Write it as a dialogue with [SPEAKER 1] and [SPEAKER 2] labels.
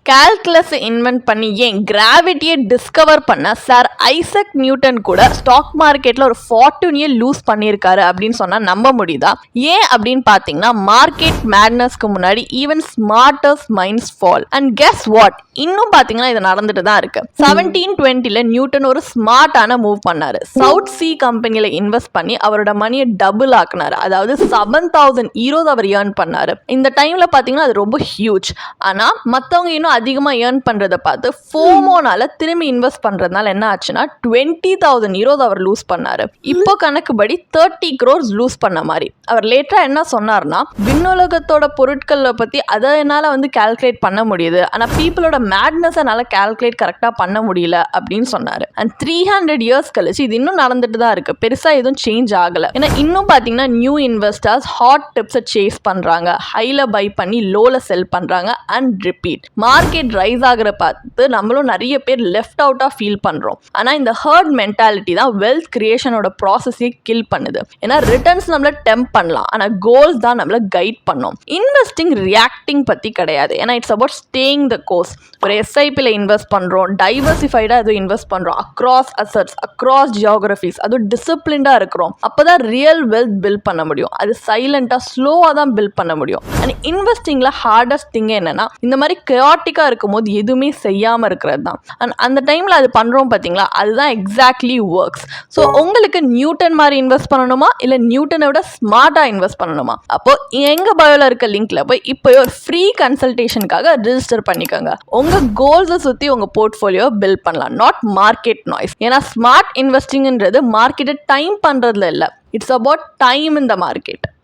[SPEAKER 1] Calculus invent பண்ணி ஏன் கிராவிட்டியை discover பண்ண சார் ஐசக் நியூட்டன் கூட ஸ்டாக் மார்க்கெட்ல ஒரு ஃபார்ச்சூன் லூஸ் பண்ணியிருக்காரு அப்படின்னு சொன்னா நம்ப முடியுதா? ஏன் அப்படின்னு பாத்தீங்கன்னா மார்க்கெட் மேட்னஸ்க்கு முன்னாடி even smartest minds fall. And guess what, இன்னும் பாத்தீங்கன்னா இது நடந்துட்டு தான் இருக்கு. 1720 நியூட்டன் ஒரு ஸ்மார்ட்டான மூவ் பண்ணாரு. சவுத் சி கம்பெனில இன்வெஸ்ட் பண்ணி அவரோட மணியை டபுள் ஆக்குனாரு. அதாவது 7000 ஈரோஸ் அவர் ஏர்ன் பண்ணாரு. இந்த டைம்ல பாத்தீங்கன்னா அது ரொம்ப ஹியூஜ். ஆனா மத்தவங்க இன்னும் அதிகமா ஏர்ன் பண்றதை பார்த்து ஃபோமோனால திரும்பி இன்வெஸ்ட் பண்றதுனால என்ன ஆச்சுன்னா 20,000 ஈரோஸ் அவர் லூஸ் பண்ணாரு. இப்போ கணக்குப்படி 30 crores லூஸ் பண்ண மாதிரி. அவர் லேட்டரா என்ன சொன்னார்னா, விண்ணுலகத்தோட பொருட்களை பத்தி அதை என்னால கால்குலேட் பண்ண முடியுது, ஆனா பீப்புளோட மேட்னஸ் என்னால கால்குலேட் கரெக்டா பண்ண முடியல அப்படின்னு சொன்னாரு. அண்ட் 300 years கழிச்சு இது இன்னும் நடந்துட்டு தான் இருக்கு. பெருசா எதுவும் சேஞ்ச் ஆகல. ஏன்னா இன்னும் பாத்தீங்கன்னா நியூ இன்வெஸ்டர்ஸ் ஹாட் டிப்ஸை சேஸ் பண்றாங்க, ஹைல பை பண்ணி லோல செல் பண்றாங்க அண்ட் ரிப்பீட். மார்க்கெட் ரைஸ் ஆகிற பார்த்து நம்மளும் நிறைய பேர் லெஃப்ட் அவுட்டா ஃபீல் பண்றோம். ஆனா இந்த ஹர்ட் மென்டாலிட்டி தான் வெல்த் கிரியேஷனோட ப்ராசஸை கில் பண்ணுது. ஏன்னா ரிட்டர்ன்ஸ் நம்மள டெம்ப் பண்ணலாம், ஆனா கோல்ஸ் தான் நம்மள கைட் பண்ணும். இன்வெஸ்டிங் ரியாக்டிங் பத்தி கிடையாது. ஏன்னா it's about staying the course. ஒரு எஸ்ஐபியில் இன்வெஸ்ட் பண்றோம், டைவர்சிஃபைடா அது இன்வெஸ்ட் பண்றோம், அக்ராஸ் அசட்ஸ், அக்ராஸ் ஜியோகிராஃபிஸ், அது டிசிப்ளின்டா இருக்கிறோம். அப்பதான் ரியல் வெல்த் பில்ட் பண்ண முடியும். அது சைலண்டா ஸ்லோவா தான் பில்ட் பண்ண முடியும். அண்ட் இன்வெஸ்டிங்ல ஹார்டஸ்ட் திங் என்னன்னா, இந்த மாதிரி chaotic-ஆ இருக்கும்போது எதுவுமே செய்யாம இருக்கிறது தான். அண்ட் அந்த டைம்ல அது பண்றோம் பாத்தீங்களா, அதுதான் எக்ஸாக்ட்லி ஒர்க்ஸ். ஸோ உங்களுக்கு நியூட்டன் மாதிரி இன்வெஸ்ட் பண்ணணுமா இல்ல நியூட்டனை விட ஸ்மார்ட்டா இன்வெஸ்ட் பண்ணணுமா? அப்போ எங்க பயோல இருக்க லிங்க்ல போய் இப்போ ஒரு ஃப்ரீ கன்சல்டேஷனுக்காக ரெஜிஸ்டர் பண்ணிக்கோங்க. உங்க கோல்ஸை சுத்தி உங்க போர்ட்ஃபோலியோ பில்ட் பண்ணலாம், நாட் மார்க்கெட் நாய்ஸ். ஏன்னா ஸ்மார்ட் இன்வெஸ்டிங்ன்றது மார்க்கெட்டை டைம் பண்றதுல இல்ல, it's about time in the market.